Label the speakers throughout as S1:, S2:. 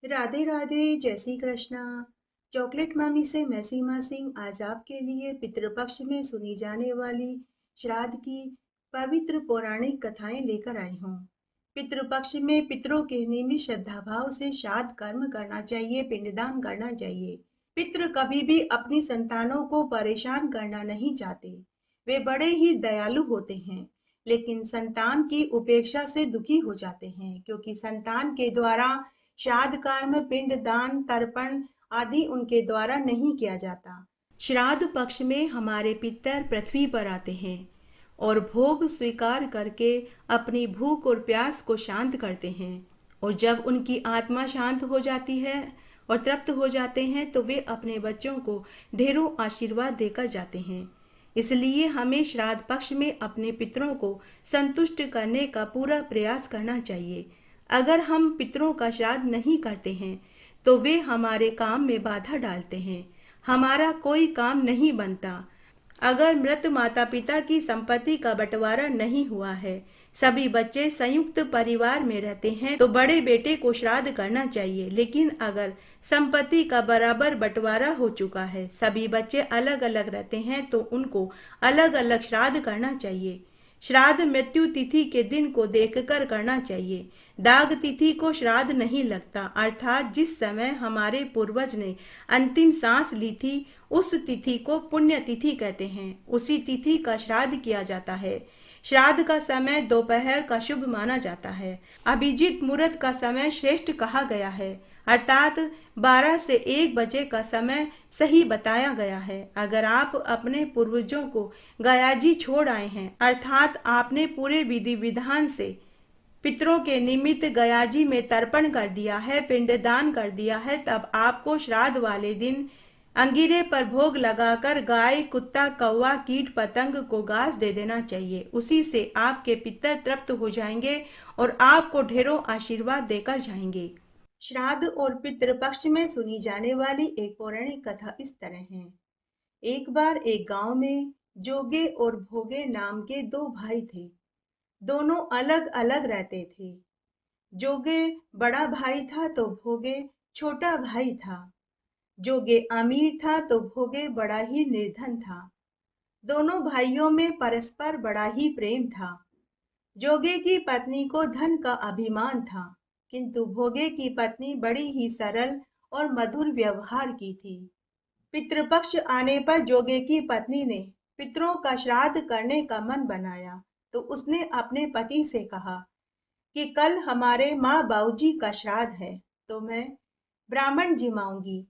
S1: राधे राधे, जय श्री कृष्णा। चॉकलेट मामी से मैं सीमा सिंह आज आपके लिए पितृपक्ष में सुनी जाने वाली श्राद्ध की पवित्र पौराणिक कथाएं लेकर आई हूँ। पितृपक्ष में पितरों के नियमित श्रद्धा भाव से श्राद्ध कर्म करना चाहिए, पिंडदान करना चाहिए। पितृ कभी भी अपनी संतानों को परेशान करना नहीं चाहते। वे बड़े ही दयालु होते हैं, लेकिन संतान की उपेक्षा से दुखी हो जाते हैं, क्योंकि संतान के द्वारा श्राद्ध कर्म, पिंड दान, तर्पण आदि उनके द्वारा नहीं किया जाता। श्राद्ध पक्ष में हमारे पितर पृथ्वी पर आते हैं और भोग स्वीकार करके अपनी भूख और प्यास को शांत करते हैं। और जब उनकी आत्मा शांत हो जाती है और तृप्त हो जाते हैं तो वे अपने बच्चों को ढेरों आशीर्वाद देकर जाते हैं। इसलिए हमें श्राद्ध पक्ष में अपने पितरों को संतुष्ट करने का पूरा प्रयास करना चाहिए। अगर हम पितरों का श्राद्ध नहीं करते हैं तो वे हमारे काम में बाधा डालते हैं, हमारा कोई काम नहीं बनता। अगर मृत माता पिता की संपत्ति का बंटवारा नहीं हुआ है, सभी बच्चे संयुक्त परिवार में रहते हैं तो बड़े बेटे को श्राद्ध करना चाहिए। लेकिन अगर संपत्ति का बराबर बंटवारा हो चुका है, सभी बच्चे अलग अलग रहते हैं तो उनको अलग अलग श्राद्ध करना चाहिए। श्राद्ध मृत्यु तिथि के दिन को देखकर करना चाहिए। दाग तिथि को श्राद्ध नहीं लगता, अर्थात जिस समय हमारे पूर्वज ने अंतिम सांस ली थी उस तिथि को पुण्य तिथि कहते हैं। उसी तिथि का श्राद्ध किया जाता है। श्राद्ध का समय दोपहर का शुभ माना जाता है। अभिजीत मुहूर्त का समय श्रेष्ठ कहा गया है, अर्थात 12 से 1 बजे का समय सही बताया गया है। अगर आप अपने पूर्वजों को गयाजी छोड़ आए हैं, अर्थात आपने पूरे विधि विधान से पितरों के निमित्त गयाजी में तर्पण कर दिया है, पिंडदान कर दिया है, तब आपको श्राद्ध वाले दिन अंगीरे पर भोग लगाकर गाय, कुत्ता, कौवा, कीट पतंग को घास दे देना चाहिए। उसी से आपके पितर तृप्त हो जाएंगे और आपको ढेरों आशीर्वाद देकर जाएंगे। श्राद्ध और पितृपक्ष में सुनी जाने वाली एक पौराणिक कथा इस तरह है। एक बार एक गांव में जोगे और भोगे नाम के 2 भाई थे। दोनों अलग अलग रहते थे। जोगे बड़ा भाई था तो भोगे छोटा भाई था। जोगे अमीर था तो भोगे बड़ा ही निर्धन था। दोनों भाइयों में परस्पर बड़ा ही प्रेम था। जोगे की पत्नी को धन का अभिमान था, किंतु भोगे की पत्नी बड़ी ही सरल और मधुर व्यवहार की थी। पितृपक्ष आने पर जोगे की पत्नी ने पितरों का श्राद्ध करने का मन बनाया, तो उसने अपने पति से कहा कि कल हमारे माँ बाबूजी का श्राद्ध है, तो मैं ब्राह्मण जिमाऊंगी।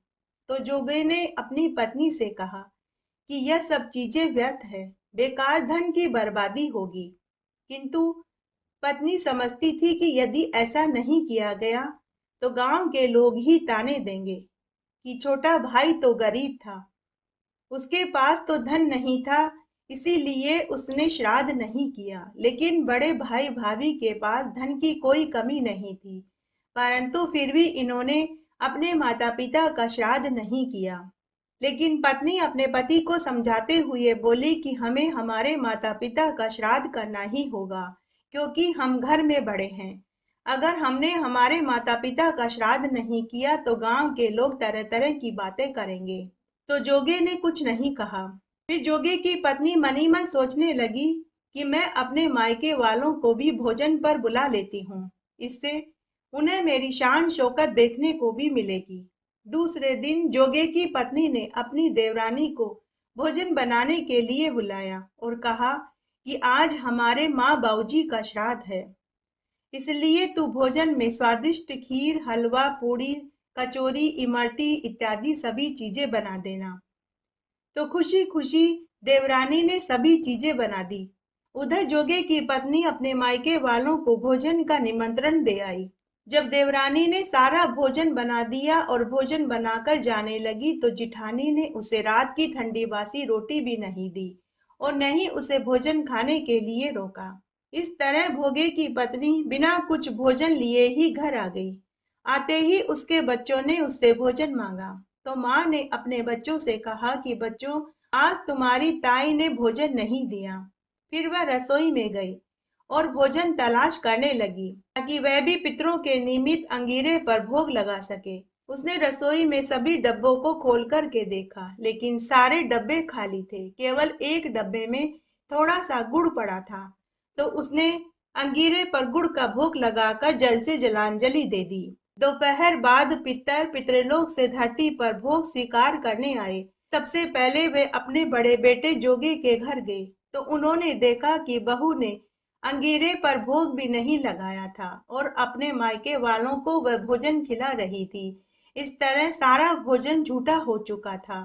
S1: तो जोगे ने अपनी पत्नी से कहा कि यह सब चीजें व्यर्थ है, बेकार धन की बर्बादी होगी। किंतु पत्नी समझती थी कि यदि ऐसा नहीं किया गया तो गांव के लोग ही ताने देंगे कि छोटा भाई तो गरीब था, उसके पास तो धन नहीं था, इसीलिए उसने श्राद्ध नहीं किया। लेकिन बड़े भाई भाभी के पास धन की कोई कमी नहीं थी, परंतु फिर भी इन्होंने अपने माता पिता का श्राद्ध नहीं किया। लेकिन पत्नी अपने पति को समझाते हुए बोली कि हमें हमारे माता पिता का श्राद्ध करना ही होगा, क्योंकि हम घर में बड़े हैं। अगर हमने हमारे माता पिता का श्राद्ध नहीं किया तो गांव के लोग तरह तरह की बातें करेंगे। तो जोगे ने कुछ नहीं कहा। फिर जोगे की पत्नी मनी मन सोचने लगी कि मैं अपने मायके वालों को भी भोजन पर बुला लेती हूँ, इससे उन्हें मेरी शान शौकत देखने को भी मिलेगी। दूसरे दिन जोगे की पत्नी ने अपनी देवरानी को भोजन बनाने के लिए बुलाया और कहा कि आज हमारे माँ बाबूजी का श्राद्ध है, इसलिए तू भोजन में स्वादिष्ट खीर, हलवा, पूड़ी, कचौरी, इमरती इत्यादि सभी चीजें बना देना। तो खुशी खुशी देवरानी ने सभी चीजें बना दी। उधर जोगे की पत्नी अपने मायके वालों को भोजन का निमंत्रण दे आई। जब देवरानी ने सारा भोजन बना दिया और भोजन बनाकर जाने लगी तो जिठानी ने उसे रात की ठंडी बासी रोटी भी नहीं दी और न ही उसे भोजन खाने के लिए रोका। इस तरह भोगे की पत्नी बिना कुछ भोजन लिए ही घर आ गई। आते ही उसके बच्चों ने उससे भोजन मांगा, तो माँ ने अपने बच्चों से कहा कि बच्चों, आज तुम्हारी ताई ने भोजन नहीं दिया। फिर वह रसोई में गई और भोजन तलाश करने लगी ताकि वह भी पितरों के निमित्त अंगीरे पर भोग लगा सके। उसने रसोई में सभी डब्बों को खोल कर के देखा, लेकिन सारे डब्बे खाली थे। केवल एक डब्बे में थोड़ा सा गुड़ पड़ा था। तो उसने अंगीरे पर गुड़ का भोग लगाकर जल से जलांजलि दे दी। दोपहर बाद पितृलोक से धरती पर भोग स्वीकार करने आए। सबसे पहले वे अपने बड़े बेटे जोगे के घर गए, तो उन्होंने देखा कि बहू ने अंगीरे पर भोग भी नहीं लगाया था और अपने मायके वालों को वह भोजन खिला रही थी। इस तरह सारा भोजन झूठा हो चुका था।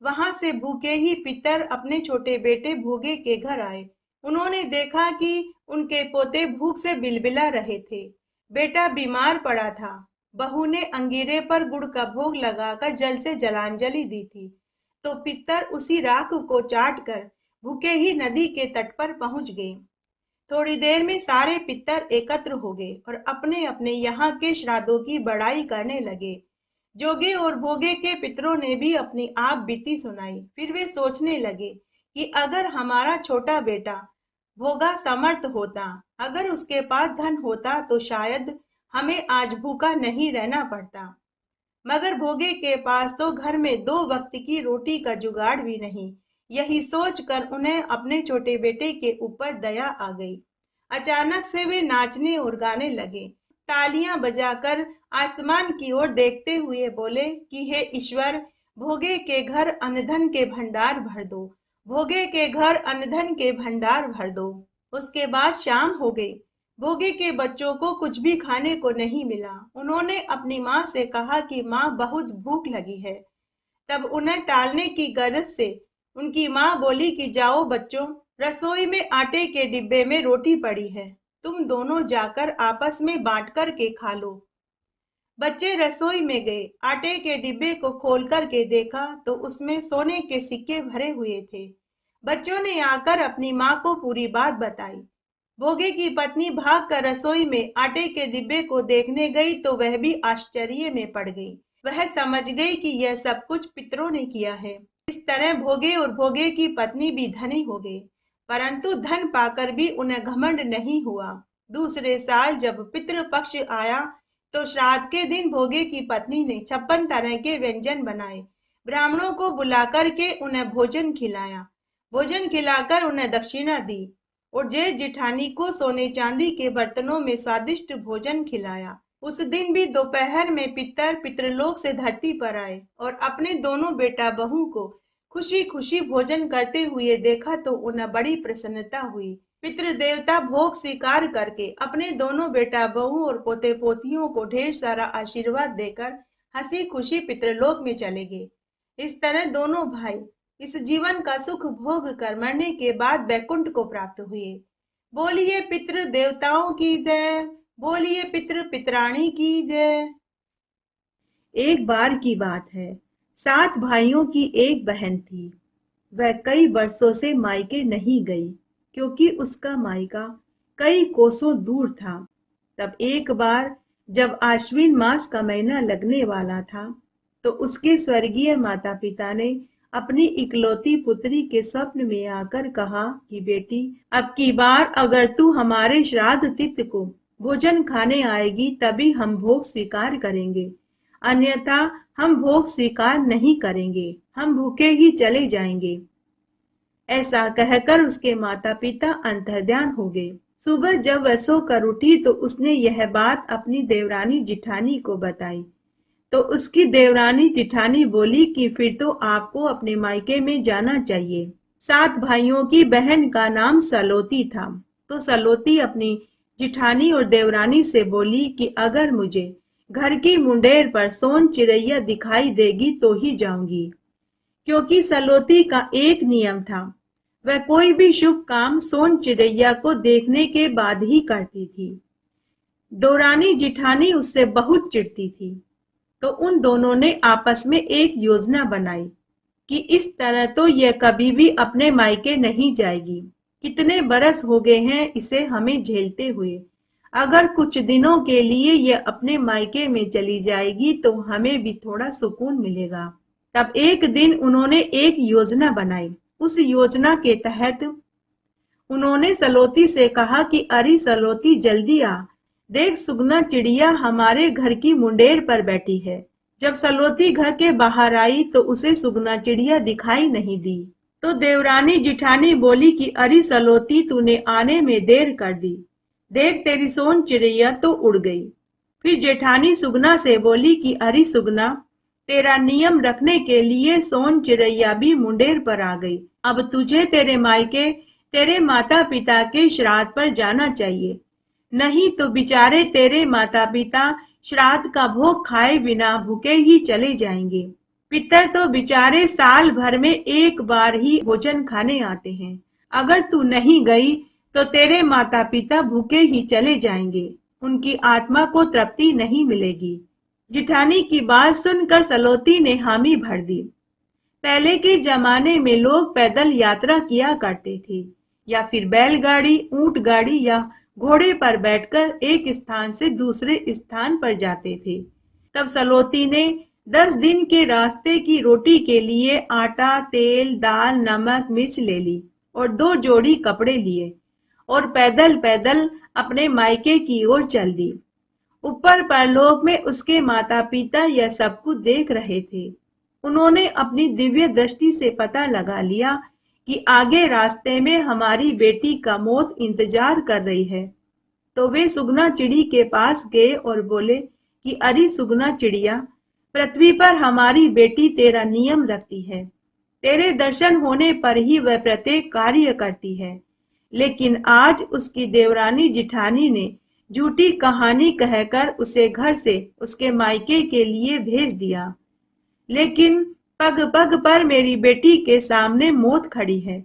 S1: वहां से भूखे ही पितर अपने छोटे बेटे भोगे के घर आए। उन्होंने देखा कि उनके पोते भूख से बिलबिला रहे थे। बेटा बीमार पड़ा था। बहू ने अंगीरे पर गुड़ का भोग लगाकर जल से जलांजलि दी थी। तो पितर उसी राख को चाट कर भूखे ही नदी के तट पर पहुंच गए। थोड़ी देर में सारे पितर एकत्र हो गए और अपने अपने यहाँ के श्राद्धों की बड़ाई करने लगे। जोगे और भोगे के पितरों ने भी अपनी आप बीती सुनाई। फिर वे सोचने लगे कि अगर हमारा छोटा बेटा भोगा समर्थ होता, अगर उसके पास धन होता, तो शायद हमें आज भूखा नहीं रहना पड़ता। मगर भोगे के पास तो घर में 2 वक्त की रोटी का जुगाड़ भी नहीं। यही सोचकर उन्हें अपने छोटे बेटे के ऊपर दया आ गई। अचानक से वे नाचने और गाने लगे। तालियां बजाकर आसमान की ओर देखते हुए बोले कि हे ईश्वर, भोगे के घर अनधन के भंडार भर दो, भोगे के घर अनधन के भंडार भर दो। उसके बाद शाम हो गई। भोगे के बच्चों को कुछ भी खाने को नहीं मिला। उन्होंने अपनी माँ से कहा कि माँ, बहुत भूख लगी है। तब उन्हें टालने की गरज से उनकी माँ बोली कि जाओ बच्चों, रसोई में आटे के डिब्बे में रोटी पड़ी है, तुम दोनों जाकर आपस में बांट कर के खा लो। बच्चे रसोई में गए। आटे के डिब्बे को खोल कर के देखा तो उसमें सोने के सिक्के भरे हुए थे। बच्चों ने आकर अपनी माँ को पूरी बात बताई। भोगे की पत्नी भागकर रसोई में आटे के डिब्बे को देखने गई तो वह भी आश्चर्य में पड़ गई। वह समझ गई कि यह सब कुछ पितरों ने किया है। इस तरह भोगे और भोगे की पत्नी भी धनी हो गई, परंतु धन पाकर भी उन्हें घमंड नहीं हुआ। दूसरे साल जब पितृ पक्ष आया तो श्राद्ध के दिन भोगे की पत्नी ने 56 तरह के व्यंजन बनाए। ब्राह्मणों को बुलाकर के उन्हें भोजन खिलाया। भोजन खिलाकर उन्हें दक्षिणा दी और जेठ जिठानी को सोने चांदी के बर्तनों में स्वादिष्ट भोजन खिलाया। उस दिन भी दोपहर में पितृलोक से धरती पर आए और अपने दोनों बेटा बहू को खुशी खुशी भोजन करते हुए देखा तो उन्हें बड़ी प्रसन्नता हुई। पितृदेवता भोग स्वीकार करके अपने दोनों बेटा बहू और पोते पोतियों को ढेर सारा आशीर्वाद देकर हंसी खुशी पितृलोक में चले गए। इस तरह दोनों भाई इस जीवन का सुख भोग कर मरने के बाद वैकुंठ को प्राप्त हुए। बोलिए पितृ देवताओं की जय, बोलिए पितृ पितराणी की जय। एक बार की बात है, 7 भाइयों की एक बहन थी। वह कई वर्षों से मायके नहीं गई क्योंकि उसका मायका कई कोसों दूर था। तब एक बार जब आश्विन मास का महीना लगने वाला था तो उसके स्वर्गीय माता पिता ने अपनी इकलौती पुत्री के स्वप्न में आकर कहा कि बेटी, अब की बार अगर तू हमारे श्राद्ध तिथि को भोजन खाने आएगी तभी हम भोग स्वीकार करेंगे, अन्यथा हम भोग स्वीकार नहीं करेंगे, हम भूखे ही चले जाएंगे। ऐसा कहकर उसके माता पिता अंतर्ध्यान हो गए। सुबह जब वह सोकर उठी तो उसने यह बात अपनी देवरानी जिठानी को बताई। तो उसकी देवरानी जिठानी बोली कि फिर तो आपको अपने मायके में जाना चाहिए। 7 भाइयों की बहन का नाम सलोती था। तो सलोती अपनी जिठानी और देवरानी से बोली कि अगर मुझे घर की मुंडेर पर सोन चिड़ैया दिखाई देगी तो ही जाऊंगी, क्योंकि सलोती का एक नियम था, वह कोई भी शुभ काम सोन चिड़ैया को देखने के बाद ही करती थी। देवरानी जिठानी उससे बहुत चिढ़ती थी। तो उन दोनों ने आपस में एक योजना बनाई कि इस तरह तो यह कभी भी अपने मायके नहीं जाएगी। कितने बरस हो गए हैं इसे हमें झेलते हुए, अगर कुछ दिनों के लिए यह अपने मायके में चली जाएगी तो हमें भी थोड़ा सुकून मिलेगा। तब एक दिन उन्होंने एक योजना बनाई। उस योजना के तहत उन्होंने सलोती से कहा कि अरे सलोती जल्दी आ, देख सुगना चिड़िया हमारे घर की मुंडेर पर बैठी है। जब सलोती घर के बाहर आई तो उसे सुगना चिड़िया दिखाई नहीं दी। तो देवरानी जिठानी बोली कि अरे सलोती तूने आने में देर कर दी, देख तेरी सोन चिड़िया तो उड़ गई। फिर जेठानी सुगना से बोली कि अरे सुगना, तेरा नियम रखने के लिए सोन चिड़ैया भी मुंडेर पर आ गई। अब तुझे तेरे मायके तेरे माता पिता के श्राद्ध पर जाना चाहिए, नहीं तो बेचारे तेरे माता पिता श्राद्ध का भोग खाए बिना भूखे ही चले जाएंगे। पितर तो बेचारे साल भर में एक बार ही भोजन खाने आते हैं। अगर तू नहीं गई तो तेरे माता पिता भूखे ही चले जाएंगे, उनकी आत्मा को तृप्ति नहीं मिलेगी। जिठानी की बात सुनकर सलोती ने हामी भर दी। पहले के जमाने में लोग पैदल यात्रा किया करते थे या फिर बैलगाड़ी, ऊंट गाड़ी या घोड़े पर बैठकर एक स्थान से दूसरे स्थान पर जाते थे। तब सलोती ने 10 दिन के रास्ते की रोटी के लिए आटा, तेल, दाल, नमक, मिर्च ले ली और 2 जोड़ी कपड़े लिए और पैदल पैदल अपने मायके की ओर चल दी। ऊपर परलोक में उसके माता पिता यह सब कुछ देख रहे थे। उन्होंने अपनी दिव्य दृष्टि से पता लगा लिया कि आगे रास्ते में हमारी बेटी का मौत इंतजार कर रही है। तो वे सुगना चिड़ी के पास गए और बोले कि अरे सुगना चिड़िया, पृथ्वी पर हमारी बेटी तेरा नियम रखती है, तेरे दर्शन होने पर ही वह प्रत्येक कार्य करती है। लेकिन आज उसकी देवरानी जिठानी ने झूठी कहानी कहकर उसे घर से उसके मायके के लिए भेज दिया। लेकिन पग पग पर मेरी बेटी के सामने मौत खड़ी है।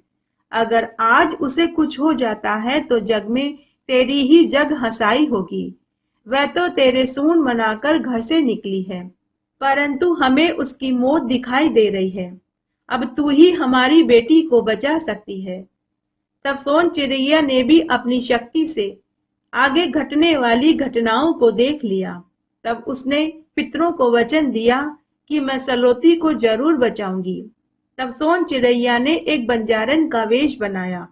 S1: अगर आज उसे कुछ हो जाता है तो जग में तेरी ही जग हंसाई होगी। वह तो तेरे सूंड मनाकर घर से निकली है, परंतु हमें उसकी मौत दिखाई दे रही है। अब तू ही हमारी बेटी को बचा सकती है। तब सोन चिड़ैया ने भी अपनी शक्ति से आगे घटने वाली घटनाओं को देख लिया। तब उसने पितरों को वचन दिया कि मैं सलोती को जरूर बचाऊंगी। तब सोन चिड़ैया ने एक बंजारन का वेश बनाया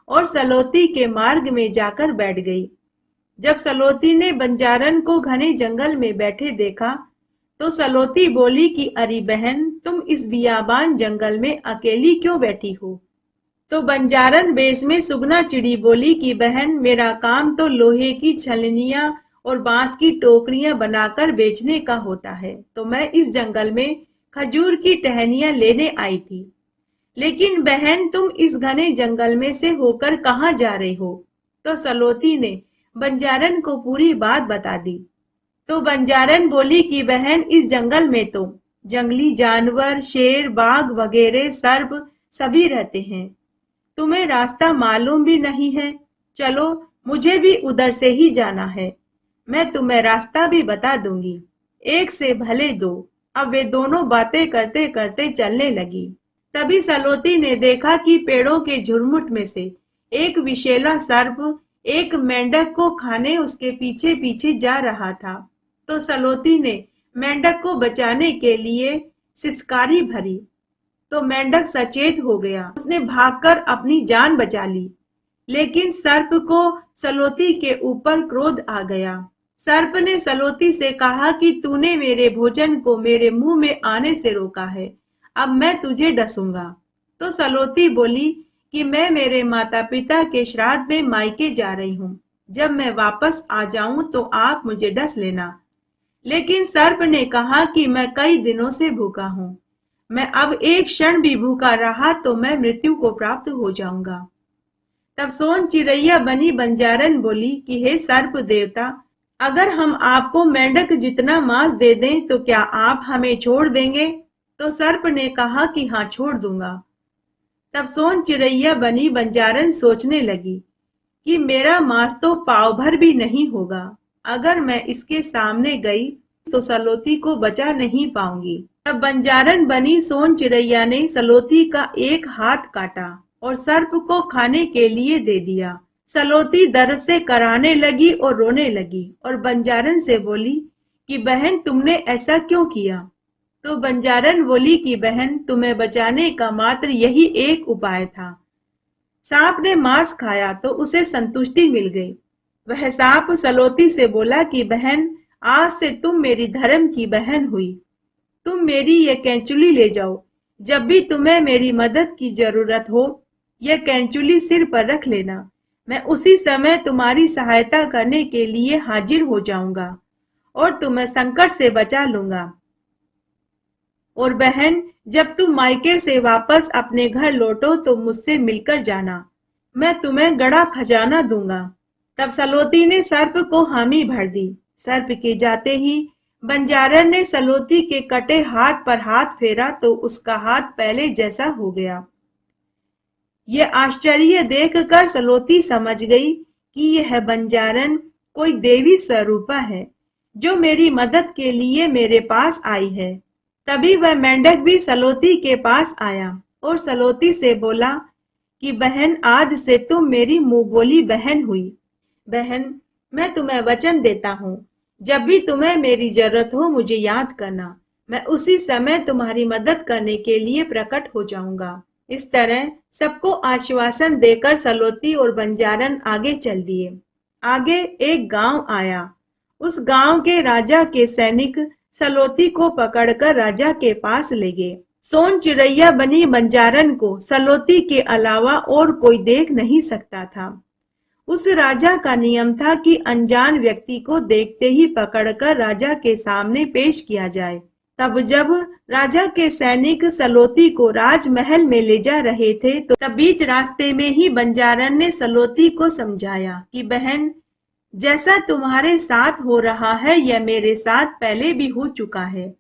S1: और सलोती के मार्ग में जाकर बैठ गई। जब सलोती ने बंजारन को घने जंगल में बैठे देखा तो सलोती बोली कि अरे बहन, तुम इस बियाबान जंगल में अकेली क्यों बैठी हो? तो बंजारन वेश में सुगना चिड़ी बोली कि बहन, मेरा काम तो लोहे की छलनियां और बांस की टोकरियां बनाकर बेचने का होता है, तो मैं इस जंगल में खजूर की टहनियां लेने आई थी। लेकिन बहन, तुम इस घने जंगल में से होकर कहाँ जा रही हो? तो सलोती ने बंजारन को पूरी बात बता दी। तो बंजारन बोली कि बहन, इस जंगल में तो जंगली जानवर, शेर, बाघ वगैरह सर्प सभी रहते हैं। तुम्हें रास्ता मालूम भी नहीं है। चलो, मुझे भी उधर से ही जाना है, मैं तुम्हें रास्ता भी बता दूंगी। एक से भले दो। अब वे दोनों बातें करते करते चलने लगी। तभी सलोती ने देखा कि पेड़ों के झुरमुट में से एक विषैला सर्प एक मेंढक को खाने उसके पीछे पीछे जा रहा था। तो सलोती ने मेंढक को बचाने के लिए सिसकारी भरी तो मेंढक सचेत हो गया। उसने भागकर अपनी जान बचा ली। लेकिन सर्प को सलोती के ऊपर क्रोध आ गया। सर्प ने सलोती से कहा कि तूने मेरे भोजन को मेरे मुंह में आने से रोका है, अब मैं तुझे डसूंगा। तो सलोती बोली कि मैं मेरे माता पिता के श्राद्ध में मायके जा रही हूँ, जब मैं वापस आ जाऊं तो आप मुझे डस लेना। लेकिन सर्प ने कहा कि मैं कई दिनों से भूखा हूँ, मैं अब एक क्षण भी भूखा रहा तो मैं मृत्यु को प्राप्त हो जाऊंगा। तब सोन चिड़ैया बनी बंजारन बोली कि हे सर्प देवता, अगर हम आपको मेंढक जितना मांस दे दें तो क्या आप हमें छोड़ देंगे? तो सर्प ने कहा कि हाँ, छोड़ दूंगा। तब सोन चिड़ैया बनी बंजारन सोचने लगी कि मेरा मांस तो पाव भर भी नहीं होगा। अगर मैं इसके सामने गई तो सलोती को बचा नहीं पाऊंगी। तब बंजारन बनी सोन चिड़ैया ने सलोती का एक हाथ काटा और सर्प को खाने के लिए दे दिया। सलोती दर्द से कराहने लगी और रोने लगी और बंजारन से बोली कि बहन, तुमने ऐसा क्यों किया? तो बंजारन बोली कि बहन, तुम्हें बचाने का मात्र यही एक उपाय था। सांप ने मांस खाया तो उसे संतुष्टि मिल गई। वह सांप सलोती से बोला कि बहन, आज से तुम मेरी धर्म की बहन हुई। तुम मेरी ये कैंचुली ले जाओ। जब भी तुम्हें मेरी मदद की जरूरत हो, यह कैंचुली सिर पर रख लेना। मैं उसी समय तुम्हारी सहायता करने के लिए हाजिर हो जाऊंगा और तुम्हें संकट से बचा लूंगा। और बहन, जब तुम मायके से वापस अपने घर लौटो तो मुझसे मिलकर जाना। मैं तुम्हें गड़ा खजाना दूंगा। तब सलोती ने सर्प को हामी भर दी। सर्प के जाते ही बंजारन ने सलोती के कटे हाथ पर हाथ फेरा तो उसका हाथ पहले जैसा हो गया। यह आश्चर्य देखकर सलोती समझ गई कि यह बंजारन कोई देवी स्वरूपा है जो मेरी मदद के लिए मेरे पास आई है। तभी वह मेंढक भी सलोती के पास आया और सलोती से बोला कि बहन, आज से तुम मेरी मुंह बोली बहन हुई। बहन, मैं तुम्हें वचन देता हूँ, जब भी तुम्हें मेरी जरूरत हो मुझे याद करना। मैं उसी समय तुम्हारी मदद करने के लिए प्रकट हो जाऊंगा। इस तरह सबको आश्वासन देकर सलोती और बंजारन आगे चल दिए। आगे एक गांव आया। उस गांव के राजा के सैनिक सलोती को पकड़कर राजा के पास ले गए। सोन चिड़ैया बनी बंजारन को सलोती के अलावा और कोई देख नहीं सकता था। उस राजा का नियम था कि अनजान व्यक्ति को देखते ही पकड़कर राजा के सामने पेश किया जाए। तब जब राजा के सैनिक सलोती को राजमहल में ले जा रहे थे तो तब बीच रास्ते में ही बंजारन ने सलोती को समझाया कि बहन, जैसा तुम्हारे साथ हो रहा है यह मेरे साथ पहले भी हो चुका है।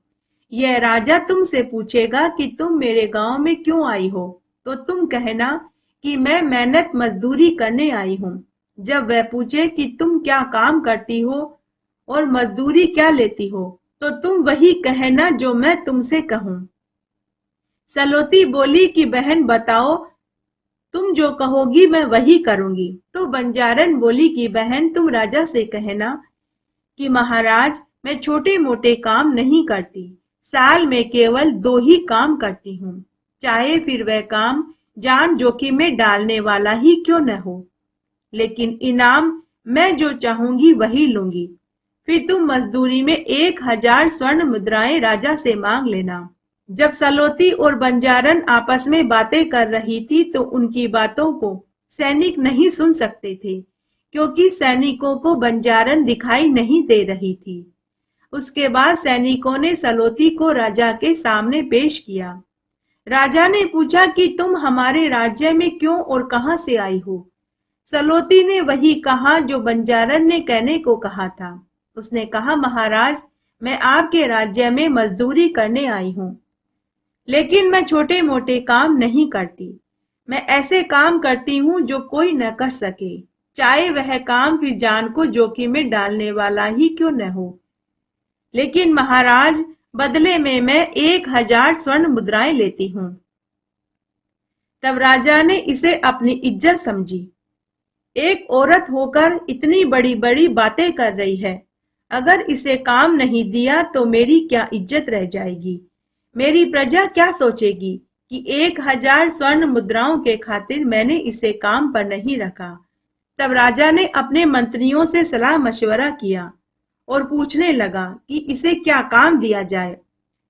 S1: यह राजा तुमसे पूछेगा कि तुम मेरे गांव में क्यों आई हो, तो तुम कहना कि मैं मेहनत मजदूरी करने आई हूँ। जब वह पूछे कि तुम क्या काम करती हो और मजदूरी क्या लेती हो, तो तुम वही कहना जो मैं तुमसे कहूँ। सलोती बोली कि बहन बताओ, तुम जो कहोगी मैं वही करूंगी। तो बंजारन बोली कि बहन, तुम राजा से कहना कि महाराज, मैं छोटे मोटे काम नहीं करती। साल में केवल 2 ही काम करती हूँ, चाहे फिर वह काम जान जोखिम में डालने वाला ही क्यों न हो। लेकिन इनाम मैं जो चाहूंगी वही लूंगी। फिर तुम मजदूरी में 1000 स्वर्ण मुद्राएं राजा से मांग लेना। जब सलोती और बंजारन आपस में बातें कर रही थी तो उनकी बातों को सैनिक नहीं सुन सकते थे, क्योंकि सैनिकों को बंजारन दिखाई नहीं दे रही थी। उसके बाद सैनिकों ने सलोती को राजा के सामने पेश किया। राजा ने पूछा कि तुम हमारे राज्य में क्यों और कहां से आई हो। सलोती ने वही कहा जो बंजारन ने कहने को कहा था। उसने कहा, महाराज, मैं आपके राज्य में मजदूरी करने आई हूँ, लेकिन मैं छोटे मोटे काम नहीं करती। मैं ऐसे काम करती हूँ जो कोई न कर सके, चाहे वह काम फिर जान को जोखिम में डालने वाला ही क्यों न हो। लेकिन महाराज, बदले में मैं 1000 स्वर्ण मुद्राएं लेती हूँ। तब राजा ने इसे अपनी इज्जत समझी। एक औरत होकर इतनी बड़ी बड़ी बातें कर रही है, अगर इसे काम नहीं दिया तो मेरी क्या इज्जत रह जाएगी। मेरी प्रजा क्या सोचेगी कि 1000 स्वर्ण मुद्राओं के खातिर मैंने इसे काम पर नहीं रखा। तब राजा ने अपने मंत्रियों से सलाह मशवरा किया और पूछने लगा कि इसे क्या काम दिया जाए।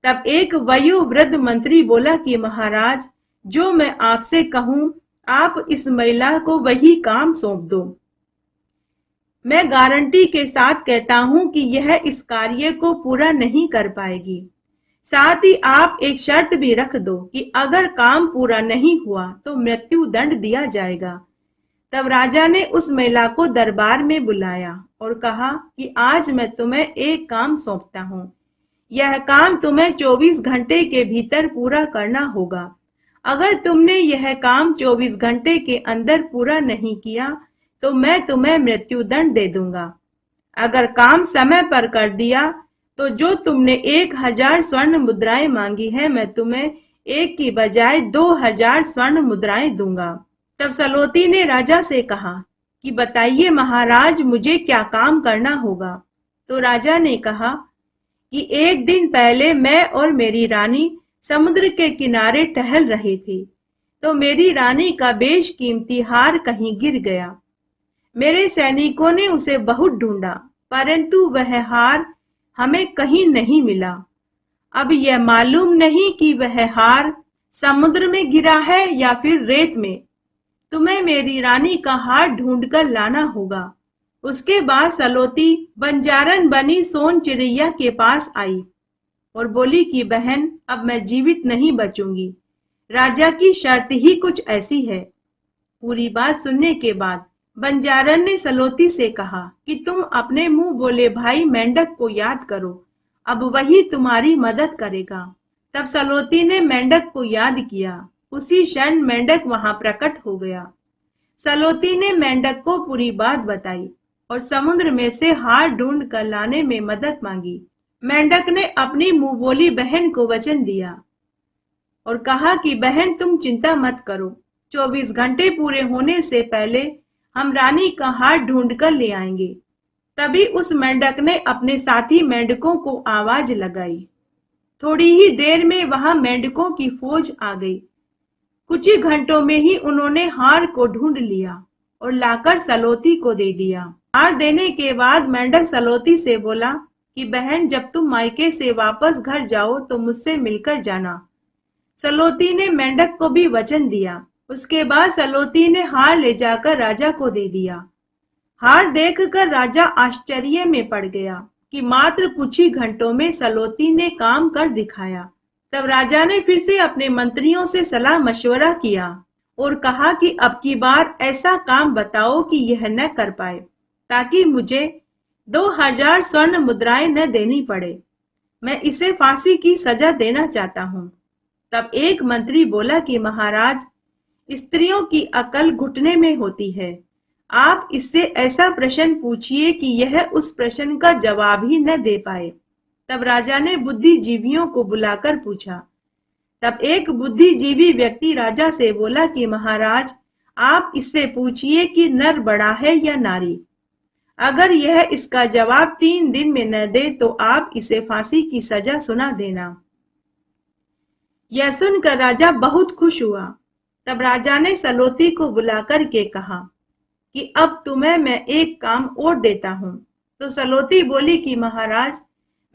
S1: तब एक वयोवृद्ध मंत्री बोला कि महाराज, जो मैं आपसे कहूँ आप इस महिला को वही काम सौंप दो। मैं गारंटी के साथ कहता हूँ कि यह इस कार्य को पूरा नहीं कर पाएगी। साथ ही आप एक शर्त भी रख दो कि अगर काम पूरा नहीं हुआ तो मृत्यु दंड दिया जाएगा। तब राजा ने उस महिला को दरबार में बुलाया और कहा कि आज मैं तुम्हें एक काम सौंपता हूँ। यह काम तुम्हें 24 घंटे के भीतर पूरा करना होगा। अगर तुमने यह काम 24 घंटे के अंदर पूरा नहीं किया तो मैं तुम्हें मृत्यु दंड दे दूंगा। अगर काम समय पर कर दिया तो जो तुमने 1000 स्वर्ण मुद्राएं मांगी है, मैं तुम्हें एक की बजाय 2000 स्वर्ण मुद्राएं दूंगा। तब सलोती ने राजा से कहा कि बताइए महाराज, मुझे क्या काम करना होगा। तो राजा ने कहा कि एक दिन पहले मैं और मेरी रानी समुद्र के किनारे टहल रहे थे। तो मेरी रानी का बेशकीमती हार कहीं गिर गया। मेरे सैनिकों ने उसे बहुत ढूंढा, परंतु वह हार हमें कहीं नहीं मिला। अब यह मालूम नहीं कि वह हार समुद्र में गिरा है या फिर रेत में। तुम्हें मेरी रानी का हार ढूंढकर लाना होगा। उसके बाद सलोती बंजारन बनी सोन चिड़ैया के पास आई और बोली कि बहन, अब मैं जीवित नहीं बचूंगी। राजा की शर्त ही कुछ ऐसी है। पूरी बात सुनने के बाद बंजारन ने सलोती से कहा कि तुम अपने मुंह बोले भाई मेंढक को याद करो, अब वही तुम्हारी मदद करेगा। तब सलोती ने मेंढक को याद किया। उसी क्षण मेंढक वहां प्रकट हो गया। सलोती ने मेंढक को पूरी बात बताई और समुद्र में से हार ढूंढ कर लाने में मदद मांगी। मेंढक ने अपनी मुंह बोली बहन को वचन दिया और कहा कि बहन, तुम चिंता मत करो, 24 घंटे पूरे होने से पहले हम रानी का हार ढूंढ कर ले आएंगे। तभी उस मेंढक ने अपने साथी मेंढकों को आवाज लगाई। थोड़ी ही देर में वहां मेंढकों की फौज आ गई। कुछ ही घंटों में ही उन्होंने हार को ढूंढ लिया और लाकर सलोती को दे दिया। हार देने के बाद मेंढक सलोती से बोला कि बहन, जब तुम मायके से वापस घर जाओ तो मुझसे मिलकर जाना। सलोती ने मेंढक को भी वचन दिया। उसके बाद सलोती ने हार ले जाकर राजा को दे दिया। हार देखकर राजा आश्चर्य में पड़ गया कि मात्र कुछ ही घंटों में सलोती ने काम कर दिखाया। तब राजा ने फिर से अपने मंत्रियों से सलाह मशवरा किया और कहा कि अब की बार ऐसा काम बताओ कि यह न कर पाए, ताकि मुझे 2000 स्वर्ण मुद्राएं न देनी पड़े। मैं इसे फांसी की सजा देना चाहता हूँ। तब एक मंत्री बोला कि महाराज, स्त्रियों की अकल घुटने में होती है। आप इससे ऐसा प्रश्न पूछिए कि यह उस प्रश्न का जवाब ही न दे पाए। तब राजा ने बुद्धिजीवियों को बुलाकर पूछा। तब एक बुद्धिजीवी व्यक्ति राजा से बोला कि महाराज, आप इससे पूछिए कि नर बड़ा है या नारी। अगर यह इसका जवाब 3 दिन में न दे तो आप इसे फांसी की सजा सुना देना। यह सुनकर राजा बहुत खुश हुआ। तब राजा ने सलोती को बुलाकर के कहा कि अब तुम्हें मैं एक काम और देता हूँ। तो सलोती बोली कि महाराज,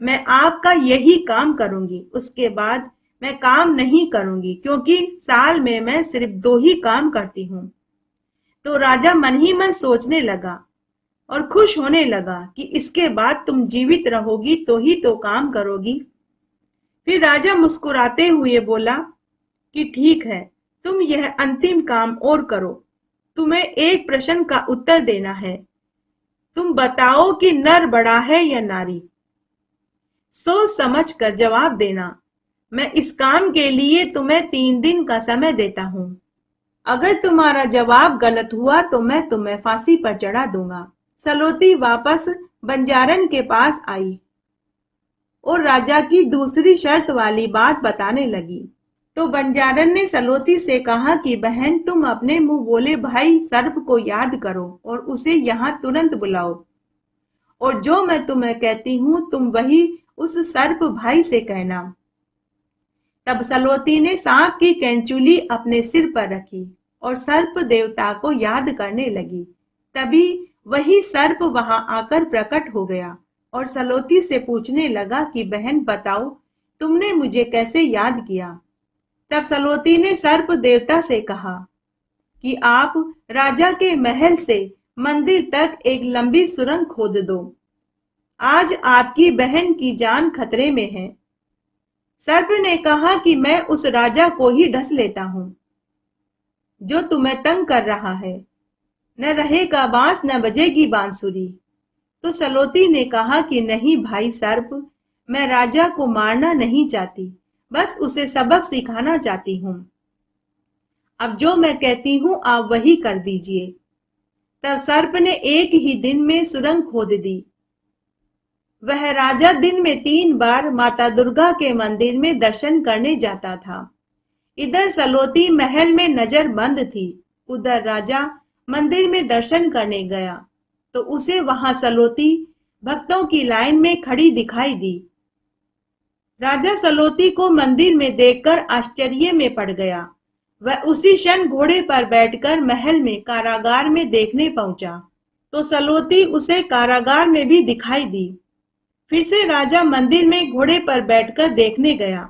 S1: मैं आपका यही काम करूंगी, उसके बाद मैं काम नहीं करूंगी, क्योंकि साल में मैं सिर्फ 2 ही काम करती हूँ। तो राजा मन ही मन सोचने लगा और खुश होने लगा कि इसके बाद तुम जीवित रहोगी तो ही तो काम करोगी। फिर राजा मुस्कुराते हुए बोला कि ठीक है, तुम यह अंतिम काम और करो। तुम्हें एक प्रश्न का उत्तर देना है। तुम बताओ कि नर बड़ा है या नारी। सोच समझ कर जवाब देना। मैं इस काम के लिए तुम्हें 3 दिन का समय देता हूँ। अगर तुम्हारा जवाब गलत हुआ तो मैं तुम्हें फांसी पर चढ़ा दूंगा। सलोती वापस बंजारन के पास आई और राजा की दूसरी शर्त वाली बात बताने लगी। तो बंजारन ने सलोती से कहा कि बहन, तुम अपने मुंह बोले भाई सर्प को याद करो और उसे यहाँ तुरंत बुलाओ, और जो मैं तुम्हें कहती हूँ तुम वही उस सर्प भाई से कहना। तब सलोती ने सांप की कैंचुली अपने सिर पर रखी और सर्प देवता को याद करने लगी। तभी वही सर्प वहां आकर प्रकट हो गया और सलोती से पूछने लगा कि बहन बताओ, तुमने मुझे कैसे याद किया। तब सलोती ने सर्प देवता से कहा कि आप राजा के महल से मंदिर तक एक लंबी सुरंग खोद दो। आज आपकी बहन की जान खतरे में है। सर्प ने कहा कि मैं उस राजा को ही ढस लेता हूँ जो तुम्हें तंग कर रहा है। न रहेगा बांस न बजेगी बांसुरी। तो सलोती ने कहा कि नहीं भाई सर्प, मैं राजा को मारना नहीं चाहती, बस उसे सबक सिखाना चाहती हूँ। अब जो मैं कहती हूँ आप वही कर दीजिए। तब सर्प ने एक ही दिन में सुरंग खोद दी। वह राजा दिन में 3 बार माता दुर्गा के मंदिर में दर्शन करने जाता था। इधर सलोती महल में नजर बंद थी, उधर राजा मंदिर में दर्शन करने गया तो उसे वहां सलोती भक्तों की लाइन में खड़ी दिखाई दी। राजा सलोती को मंदिर में देखकर आश्चर्य में पड़ गया। वह उसी क्षण घोड़े पर बैठकर महल में कारागार में देखने पहुंचा, तो सलोती उसे कारागार में भी दिखाई दी। फिर से राजा मंदिर में घोड़े पर बैठकर देखने गया,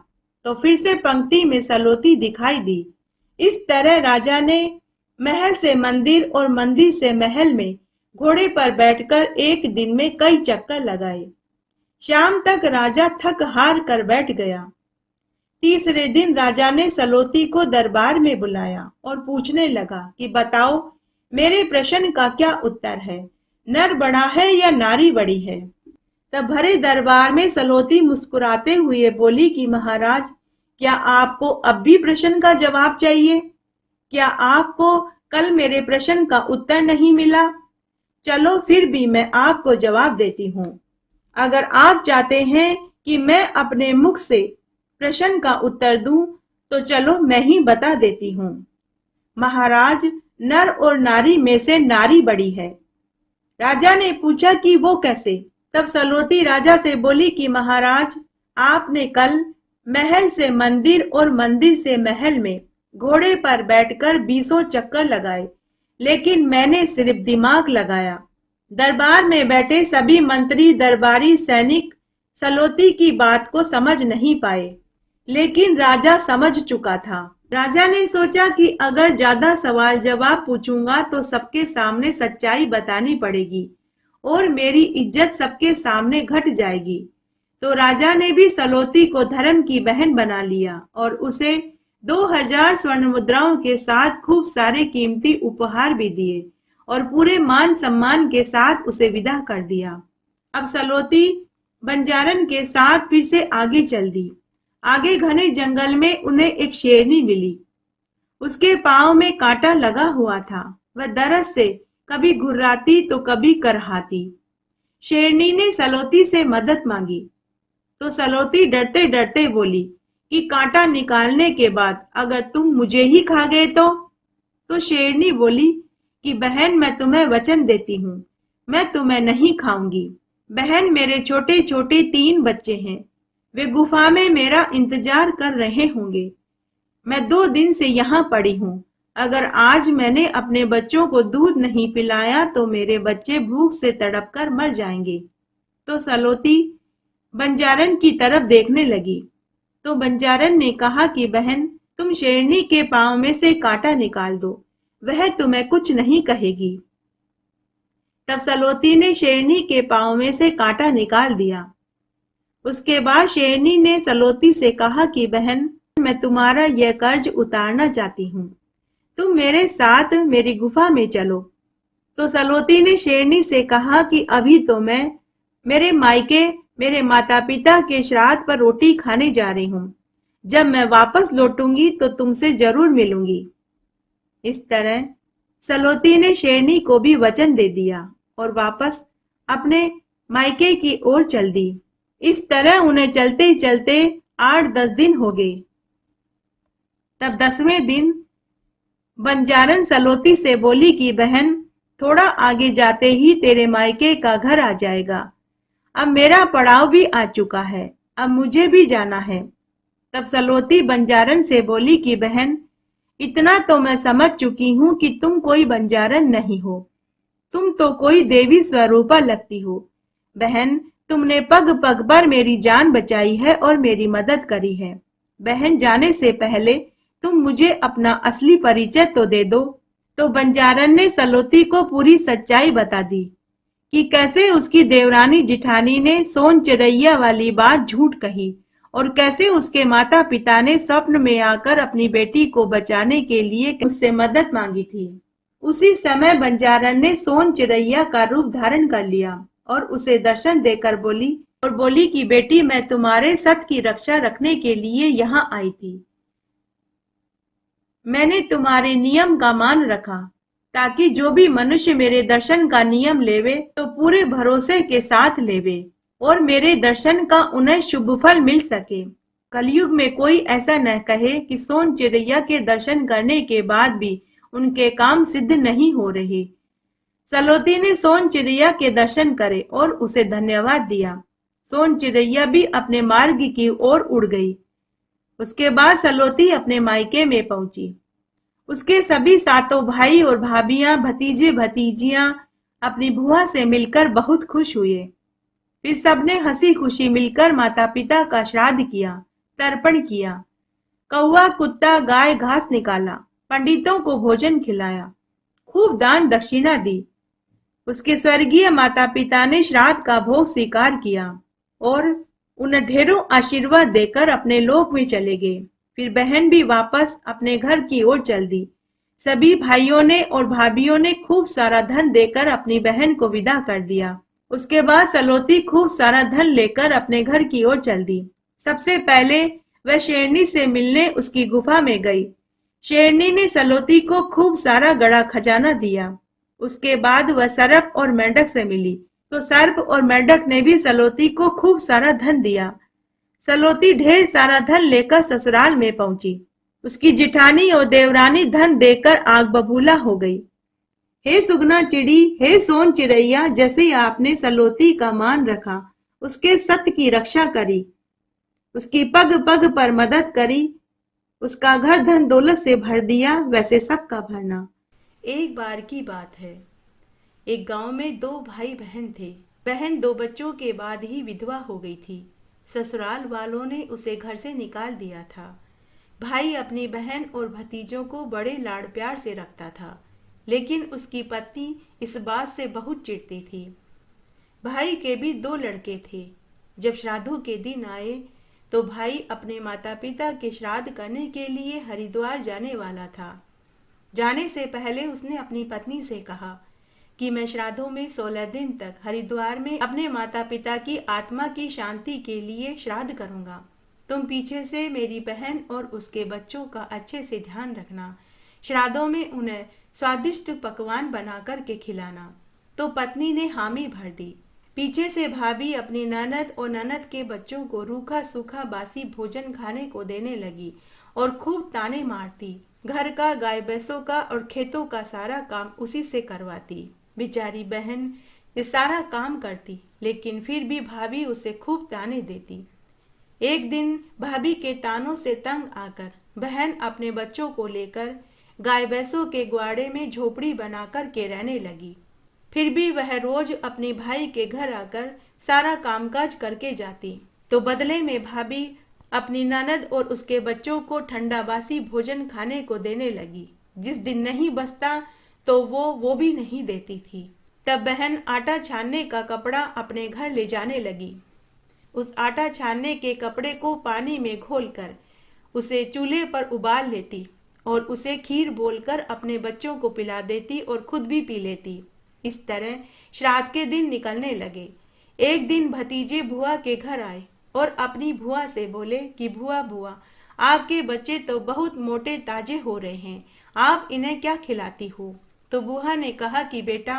S1: तो फिर से पंक्ति में सलोती दिखाई दी। इस तरह राजा ने महल से मंदिर और मंदिर से महल में घोड़े पर बैठकर एक दिन में कई चक्कर लगाए। शाम तक राजा थक हार कर बैठ गया। तीसरे दिन राजा ने सलोती को दरबार में बुलाया और पूछने लगा कि बताओ, मेरे प्रश्न का क्या उत्तर है? नर बड़ा है या नारी बड़ी है? तब भरे दरबार में सलोती मुस्कुराते हुए बोली कि महाराज, क्या आपको अब भी प्रश्न का जवाब चाहिए? क्या आपको कल मेरे प्रश्न का उत्तर नहीं मिला? चलो फिर भी मैं आपको जवाब देती हूँ। अगर आप चाहते हैं कि मैं अपने मुख से प्रश्न का उत्तर दूं, तो चलो मैं ही बता देती हूँ। महाराज, नर और नारी में से नारी बड़ी है। राजा ने पूछा कि वो कैसे? तब सलोती राजा से बोली कि महाराज, आपने कल महल से मंदिर और मंदिर से महल में घोड़े पर बैठकर 20 चक्कर लगाए, लेकिन मैंने सिर्फ दिमाग लगाया। दरबार में बैठे सभी मंत्री, दरबारी, सैनिक सलोती की बात को समझ नहीं पाए, लेकिन राजा समझ चुका था। राजा ने सोचा कि अगर ज्यादा सवाल जवाब पूछूंगा तो सबके सामने सच्चाई बतानी पड़ेगी और मेरी इज्जत सबके सामने घट जाएगी। तो राजा ने भी सलोती को धर्म की बहन बना लिया और उसे 2000 स्वर्ण मुद्राओं के साथ खूब सारे कीमती उपहार भी दिए और पूरे मान सम्मान के साथ उसे विदा कर दिया। अब सलोती बंजारन के साथ फिर से आगे चल दी। आगे घने जंगल में उन्हें एक शेरनी मिली। उसके पांव में कांटा लगा हुआ था। वह दरस से कभी घुर्राती तो कभी करहाती। शेरनी ने सलोती से मदद मांगी, तो सलोती डरते डरते बोली कि कांटा निकालने के बाद अगर तुम मुझे ही खा गए तो शेरनी बोली कि बहन, मैं तुम्हें वचन देती हूँ, मैं तुम्हें नहीं खाऊंगी। बहन, मेरे छोटे छोटे 3 बच्चे हैं, वे गुफा में मेरा इंतजार कर रहे होंगे। मैं 2 दिन से यहाँ पड़ी हूँ। अगर आज मैंने अपने बच्चों को दूध नहीं पिलाया तो मेरे बच्चे भूख से तड़प कर मर जाएंगे। तो सलोती बंजारन की तरफ देखने लगी, तो बंजारन ने कहा कि बहन, तुम शेरनी के पांव में से कांटा निकाल दो, वह तुम्हें कुछ नहीं कहेगी। तब सलोती ने शेरनी के पांव में से कांटा निकाल दिया। उसके बाद शेरनी ने सलोती से कहा कि बहन, मैं तुम्हारा यह कर्ज उतारना चाहती हूँ, तुम मेरे साथ मेरी गुफा में चलो। तो सलोती ने शेरनी से कहा कि अभी तो मैं मेरे मायके, मेरे माता पिता के श्राद्ध पर रोटी खाने जा रही हूँ। जब मैं वापस लौटूंगी तो तुमसे जरूर मिलूंगी। इस तरह सलोती ने शेरनी को भी वचन दे दिया और वापस अपने मायके की ओर चल दी। इस तरह उन्हें चलते चलते 8-10 दिन हो गए। तब 10वें दिन बंजारन सलोती से बोली कि बहन, थोड़ा आगे जाते ही तेरे मायके का घर आ जाएगा। अब मेरा पड़ाव भी आ चुका है, अब मुझे भी जाना है। तब सलोती बंजारन से बोली कि बहन, इतना तो मैं समझ चुकी हूँ कि तुम कोई बंजारन नहीं हो, तुम तो कोई देवी स्वरूपा लगती हो। बहन, तुमने पग पग पर मेरी जान बचाई है और मेरी मदद करी है। बहन, जाने से पहले तुम मुझे अपना असली परिचय तो दे दो। तो बंजारन ने सलोती को पूरी सच्चाई बता दी कि कैसे उसकी देवरानी जिठानी ने सोन चिड़ैया वाली बात झूठ कही और कैसे उसके माता पिता ने स्वप्न में आकर अपनी बेटी को बचाने के लिए उससे मदद मांगी थी। उसी समय बंजारन ने सोन चिड़ैया का रूप धारण कर लिया और उसे दर्शन देकर बोली कि बेटी, मैं तुम्हारे सत की रक्षा रखने के लिए यहाँ आई थी। मैंने तुम्हारे नियम का मान रखा ताकि जो भी मनुष्य मेरे दर्शन का नियम लेवे तो पूरे भरोसे के साथ लेवे और मेरे दर्शन का उन्हें शुभ फल मिल सके। कलयुग में कोई ऐसा न कहे कि सोन चिड़ैया के दर्शन करने के बाद भी उनके काम सिद्ध नहीं हो रहे। सलोती ने सोन चिड़ैया के दर्शन करे और उसे धन्यवाद दिया। सोन चिड़ैया भी अपने मार्ग की ओर उड़ गई। उसके बाद सलोती अपने मायके में पहुंची। उसके सभी सातों भाई और भाभियां, भतीजे भतीजियां अपनी बुआ से मिलकर बहुत खुश हुए। फिर सबने हंसी खुशी मिलकर माता पिता का श्राद्ध किया, तर्पण किया। कौवा कुत्ता गाय घास निकाला, पंडितों को भोजन खिलाया, खूब दान दक्षिणा दी। उसके स्वर्गीय माता पिता ने श्राद्ध का भोग स्वीकार किया और उन्हें ढेरों आशीर्वाद देकर अपने लोक में चले गए। फिर बहन भी वापस अपने घर की ओर चल दी। सभी भाइयों ने और भाभियों ने खूब सारा धन देकर अपनी बहन को विदा कर दिया। उसके बाद सलोती खूब सारा धन लेकर अपने घर की ओर चल दी। सबसे पहले वह शेरनी से मिलने उसकी गुफा में गई। शेरनी ने सलोती को खूब सारा गड़ा खजाना दिया। उसके बाद वह सर्प और मेंढक से मिली तो सर्प और मेंढक ने भी सलोती को खूब सारा धन दिया। सलोती ढेर सारा धन लेकर ससुराल में पहुंची। उसकी जिठानी और देवरानी धन देकर आग बबूला हो गई। हे सुगना चिड़ी, हे सोन चिड़ैया, जैसे आपने सलोती का मान रखा, उसके सत्य की रक्षा करी, उसकी पग पग पर मदद करी, उसका घर धन दौलत से भर दिया, वैसे सबका भरना। एक बार की बात है, एक गांव में दो भाई बहन थे। बहन 2 बच्चों के बाद ही विधवा हो गई थी। ससुराल वालों ने उसे घर से निकाल दिया था। भाई अपनी बहन और भतीजों को बड़े लाड़ प्यार से रखता था, लेकिन उसकी पत्नी इस बात से बहुत चिढ़ती थी। भाई के भी 2 लड़के थे। जब श्राद्धों के दिन आए तो भाई अपने माता पिता के श्राद्ध करने के लिए हरिद्वार जाने वाला था। जाने से पहले उसने अपनी पत्नी से कहा कि मैं श्राद्धों में 16 दिन तक हरिद्वार में अपने माता पिता की आत्मा की शांति के लिए श्राद्ध करूंगा। तुम पीछे से मेरी बहन और उसके बच्चों का अच्छे से ध्यान रखना। श्राद्धों में उन्हें स्वादिष्ट पकवान बना कर के खिलाना। तो पत्नी ने हामी भर दी। पीछे से भाभी अपनी ननद और ननद के बच्चों को रूखा सूखा बासी भोजन खाने को देने लगी और खूब ताने मारती। घर का, गाय भैंसों का और खेतों का सारा काम उसी से करवाती। बेचारी बहन ये सारा काम करती, लेकिन फिर भी भाभी उसे खूब ताने देती। एक दिन भाभी के तानों से तंग आकर बहन अपने बच्चों को लेकर गाय भैंसों के ग्वाड़े में झोपड़ी बनाकर के रहने लगी। फिर भी वह रोज अपने भाई के घर आकर सारा कामकाज करके जाती, तो बदले में भाभी अपनी ननद और उसके बच्चों को ठंडा बासी भोजन खाने को देने लगी। जिस दिन नहीं बचता तो वो भी नहीं देती थी। तब बहन आटा छानने का कपड़ा अपने घर ले जाने लगी। उस आटा छानने के कपड़े को पानी में घोलकर उसे चूल्हे पर उबाल लेती और उसे खीर बोलकर अपने बच्चों को पिला देती और खुद भी पी लेती। इस तरह श्राद्ध के दिन निकलने लगे। एक दिन भतीजे बुआ के घर आए और अपनी बुआ से बोले कि बुआ बुआ, आपके बच्चे तो बहुत मोटे ताजे हो रहे हैं, आप इन्हें क्या खिलाती हो? तो बुआ ने कहा कि बेटा,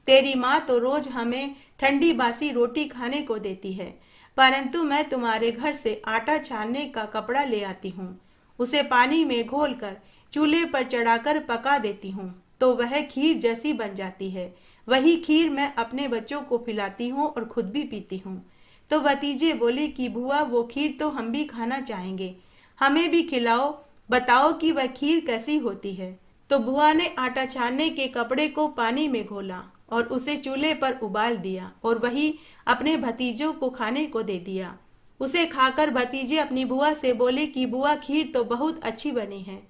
S1: तेरी माँ तो रोज हमें ठंडी बासी रोटी खाने को देती है, परंतु मैं तुम्हारे घर से आटा छानने का कपड़ा ले आती हूँ। उसे पानी में घोलकर चूल्हे पर चढ़ाकर पका देती हूँ तो वह खीर जैसी बन जाती है। वही खीर मैं अपने बच्चों को पिलाती हूँ और खुद भी पीती हूँ। तो भतीजे बोले कि बुआ, वो खीर तो हम भी खाना चाहेंगे, हमें भी खिलाओ, बताओ कि वह खीर कैसी होती है। तो बुआ ने आटा छानने के कपड़े को पानी में घोला और उसे चूल्हे पर उबाल दिया और वही अपने भतीजों को खाने को दे दिया। उसे खाकर भतीजे अपनी बुआ से बोले कि बुआ, खीर तो बहुत अच्छी बनी है।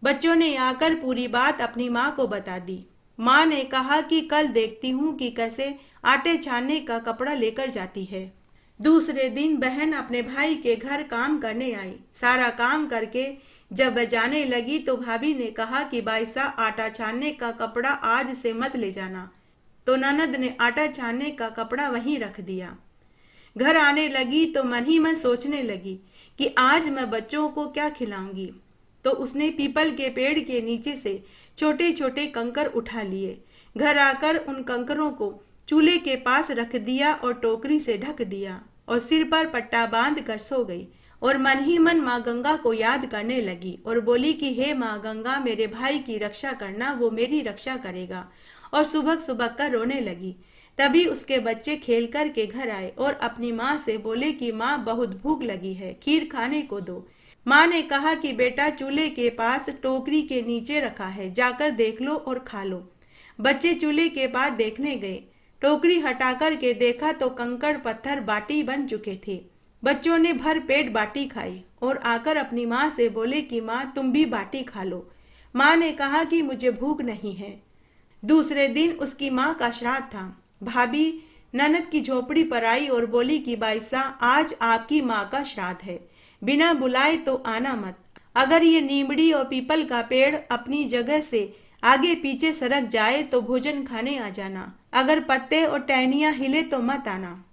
S1: बच्चों ने आकर पूरी बात अपनी माँ को बता दी। माँ ने कहा कि कल देखती हूँ कि कैसे आटे छानने का कपड़ा लेकर जाती है। दूसरे दिन बहन अपने भाई के घर काम करने आई। सारा काम करके जब वह जाने लगी तो भाभी ने कहा कि भाई साहब, आटा छानने का कपड़ा आज से मत ले जाना। तो ननद ने आटा छानने का कपड़ा वहीं रख दिया। घर आने लगी तो मन ही मन सोचने लगी कि आज मैं बच्चों को क्या खिलाऊंगी। तो उसने पीपल के पेड़ के नीचे से छोटे छोटे कंकर उठा लिए। घर आकर उन कंकरों को चूल्हे के पास रख दिया और टोकरी से ढक दिया और सिर पर पट्टा बांध कर सो गई और मन ही मन माँ गंगा को याद करने लगी और बोली कि हे माँ गंगा, मेरे भाई की रक्षा करना, वो मेरी रक्षा करेगा। और सुबह सुबह कर रोने लगी। तभी उसके बच्चे खेल कर के घर आए और अपनी माँ से बोले कि माँ, बहुत भूख लगी है, खीर खाने को दो। माँ ने कहा कि बेटा चूल्हे के पास टोकरी के नीचे रखा है, जाकर देख लो और खा लो। बच्चे चूल्हे के पास देखने गए। टोकरी हटाकर के देखा तो कंकड़ पत्थर बाटी बन चुके थे। बच्चों ने भर पेट बाटी खाई और आकर अपनी माँ से बोले कि माँ तुम भी बाटी खा लो। माँ ने कहा कि मुझे भूख नहीं है। दूसरे दिन उसकी माँ का श्राद्ध था। भाभी ननद की झोपड़ी पर आई और बोली कि बाईसा आज आपकी माँ का श्राद्ध है, बिना बुलाए तो आना मत। अगर ये नीमड़ी और पीपल का पेड़ अपनी जगह से आगे पीछे सरक जाए तो भोजन खाने आ जाना। अगर पत्ते और टहनियाँ हिले तो मत आना।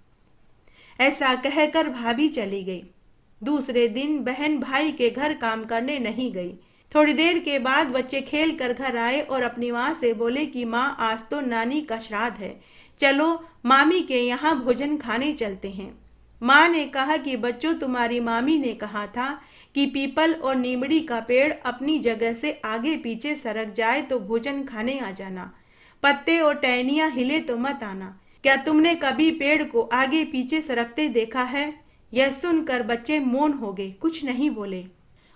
S1: ऐसा कहकर भाभी चली गई। दूसरे दिन बहन भाई के घर काम करने नहीं गई। थोड़ी देर के बाद बच्चे खेल कर घर आए और अपनी माँ से बोले कि माँ आज तो नानी का श्राद्ध है, चलो मामी के यहाँ भोजन खाने चलते हैं। माँ ने कहा कि बच्चों तुम्हारी मामी ने कहा था कि पीपल और नीमड़ी का पेड़ अपनी जगह से आगे पीछे सरक जाए तो भोजन खाने आ जाना। पत्ते और टहनियाँ हिले तो मत आना। क्या तुमने कभी पेड़ को आगे पीछे सरकते देखा है? यह सुनकर बच्चे मौन हो गए, कुछ नहीं बोले।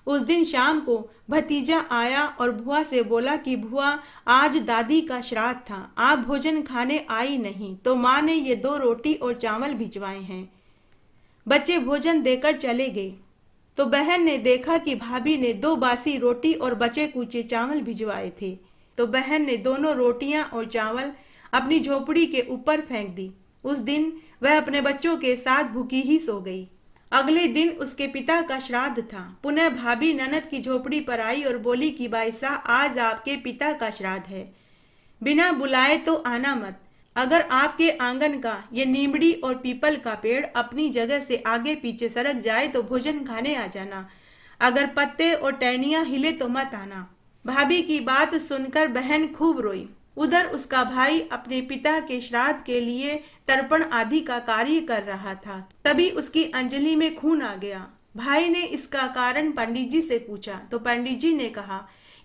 S1: उस दिन शाम को भतीजा आया और बुआ से बोला कि बुआ आज दादी का श्राद्ध था, आप भोजन खाने आई नहीं तो माँ ने ये 2 रोटी और चावल भिजवाए हैं। बच्चे भोजन देकर चले गए तो बहन ने देखा कि भाभी ने 2 बासी रोटी और बचे कुचे चावल भिजवाए थे। तो बहन ने दोनों रोटियां और चावल अपनी झोपड़ी के ऊपर फेंक दी। उस दिन वह अपने बच्चों के साथ भूखी ही सो गई। अगले दिन उसके पिता का श्राद्ध था। पुनः भाभी ननद की झोपड़ी पर आई और बोली कि बाईसा आज आपके पिता का श्राद्ध है, बिना बुलाए तो आना मत। अगर आपके आंगन का ये नीमड़ी और पीपल का पेड़ अपनी जगह से आगे पीछे सरक जाए तो भोजन खाने आ जाना। अगर पत्ते और टहनियाँ हिले तो मत आना। भाभी की बात सुनकर बहन खूब रोई। उधर उसका भाई अपने पिता के श्राद्ध के लिए तर्पण आदि का कार्य कर रहा था। तभी उसकी अंजलि में खून आ गया। भाई ने इसका कारण पंडित जी से पूछा तो पंडित जी ने कहा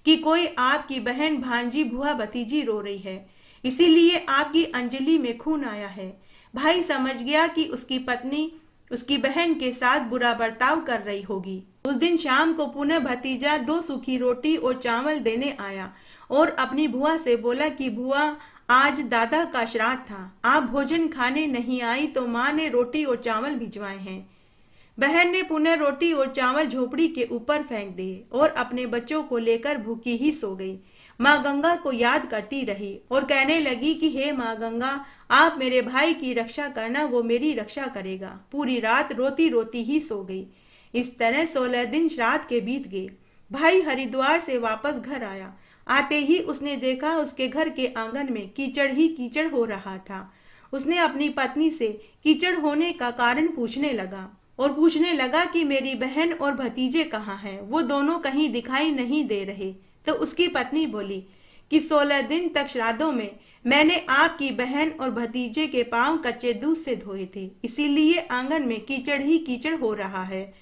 S1: कि कोई आपकी बहन भांजी बुआ भतीजी रो रही है, इसीलिए आपकी अंजलि में खून आया है। भाई समझ गया कि उसकी पत्नी उसकी बहन के साथ बुरा बर्ताव कर रही होगी। उस दिन शाम को पुनः भतीजा 2 सूखी रोटी और चावल देने आया और अपनी बुआ से बोला कि बुआ आज दादा का श्राद्ध था, आप भोजन खाने नहीं आई तो माँ ने रोटी और चावल भिजवाए हैं। बहन ने पुनः रोटी और चावल झोपड़ी के ऊपर फेंक दिए और अपने बच्चों को लेकर भूखी ही सो गई। माँ गंगा को याद करती रही और कहने लगी कि हे माँ गंगा, आप मेरे भाई की रक्षा करना, वो मेरी रक्षा करेगा। पूरी रात रोती रोती ही सो गई। इस तरह 16 दिन श्राद्ध के बीत गए। भाई हरिद्वार से वापस घर आया। आते ही उसने देखा उसके घर के आंगन में कीचड़ ही कीचड़ हो रहा था। उसने अपनी पत्नी से कीचड़ होने का कारण पूछने लगा और पूछने लगा कि मेरी बहन और भतीजे कहाँ हैं, वो दोनों कहीं दिखाई नहीं दे रहे। तो उसकी पत्नी बोली कि 16 दिन तक श्राद्धों में मैंने आपकी बहन और भतीजे के पांव कच्चे दूध से धोए थे, इसीलिए आंगन में कीचड़ ही कीचड़ हो रहा है।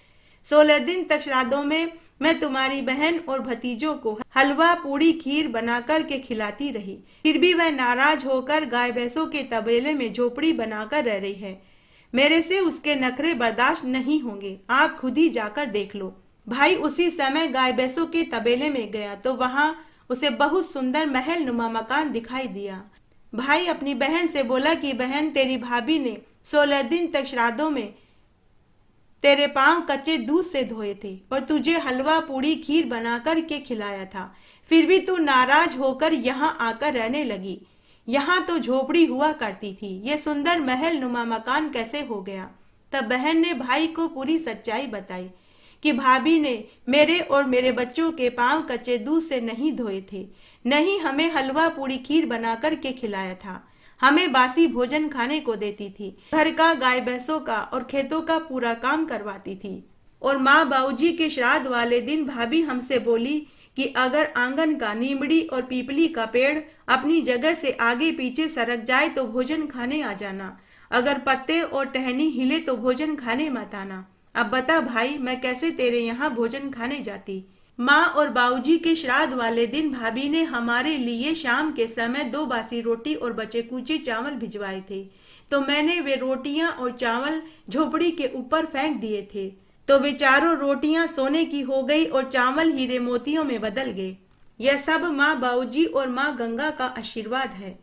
S1: 16 दिन तक श्राद्धों में मैं तुम्हारी बहन और भतीजों को हलवा पूड़ी खीर बनाकर के खिलाती रही, फिर भी वह नाराज होकर गाय भैंसों के तबेले में झोपड़ी बनाकर रह रही है। मेरे से उसके नखरे बर्दाश्त नहीं होंगे, आप खुद ही जाकर देख लो। भाई उसी समय गाय भैंसों के तबेले में गया तो वहां उसे बहुत सुंदर महल नुमा मकान दिखाई दिया। भाई अपनी बहन से बोला कि बहन, तेरी भाभी ने 16 दिन तक श्राद्धों में तेरे पांव कच्चे दूध से धोए थे और तुझे हलवा पूड़ी खीर बनाकर के खिलाया था, फिर भी तू नाराज होकर यहाँ आकर रहने लगी। यहाँ तो झोपड़ी हुआ करती थी, यह सुंदर महल नुमा मकान कैसे हो गया? तब बहन ने भाई को पूरी सच्चाई बताई कि भाभी ने मेरे और मेरे बच्चों के पांव कच्चे दूध से नहीं धोए थे, नहीं हमें हलवा पूड़ी खीर बनाकर के खिलाया था, हमें बासी भोजन खाने को देती थी, घर का गाय भैंसों का और खेतों का पूरा काम करवाती थी। और माँ बाबूजी के श्राद्ध वाले दिन भाभी हमसे बोली कि अगर आंगन का नीमड़ी और पीपली का पेड़ अपनी जगह से आगे पीछे सरक जाए तो भोजन खाने आ जाना, अगर पत्ते और टहनी हिले तो भोजन खाने मत आना। अब बता भाई, मैं कैसे तेरे यहाँ भोजन खाने जाती? माँ और बाबूजी के श्राद्ध वाले दिन भाभी ने हमारे लिए शाम के समय 2 बासी रोटी और बचे कुचे चावल भिजवाए थे, तो मैंने वे रोटियां और चावल झोपड़ी के ऊपर फेंक दिए थे। तो वे चारों रोटियां सोने की हो गई और चावल हीरे मोतियों में बदल गए। यह सब माँ बाऊजी और माँ गंगा का आशीर्वाद है।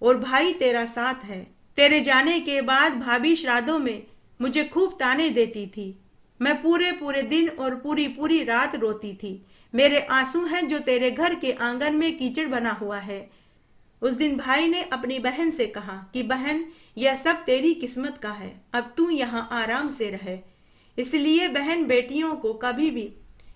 S1: और भाई तेरा साथ है। तेरे जाने के बाद भाभी श्राद्धों में मुझे खूब ताने देती थी। मैं पूरे पूरे दिन और पूरी पूरी रात रोती थी। मेरे आंसू हैं जो तेरे घर के आंगन में कीचड़ बना हुआ है। उस दिन भाई ने अपनी बहन से कहा कि बहन, यह सब तेरी किस्मत का है, अब तू यहाँ आराम से रहे। इसलिए बहन बेटियों को कभी भी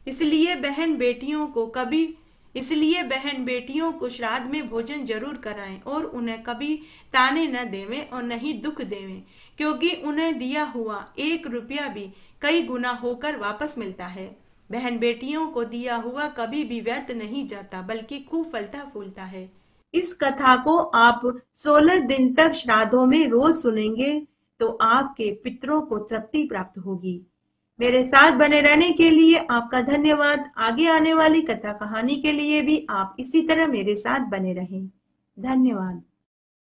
S1: इसलिए बहन बेटियों को कभी इसलिए बहन बेटियों को श्राद्ध में भोजन जरूर कराएं और उन्हें कभी ताने न देवें और न ही दुख देवें, क्योंकि उन्हें दिया हुआ 1 रुपया भी कई गुना होकर वापस मिलता है। बहन बेटियों को दिया हुआ कभी भी व्यर्थ नहीं जाता, बल्कि खूब फलता फूलता है। इस कथा को आप 16 दिन तक श्राद्धों में रोज सुनेंगे तो आपके पितरों को तृप्ति प्राप्त होगी। मेरे साथ बने रहने के लिए आपका धन्यवाद। आगे आने वाली कथा कहानी के लिए भी आप इसी तरह मेरे साथ बने रहें। धन्यवाद।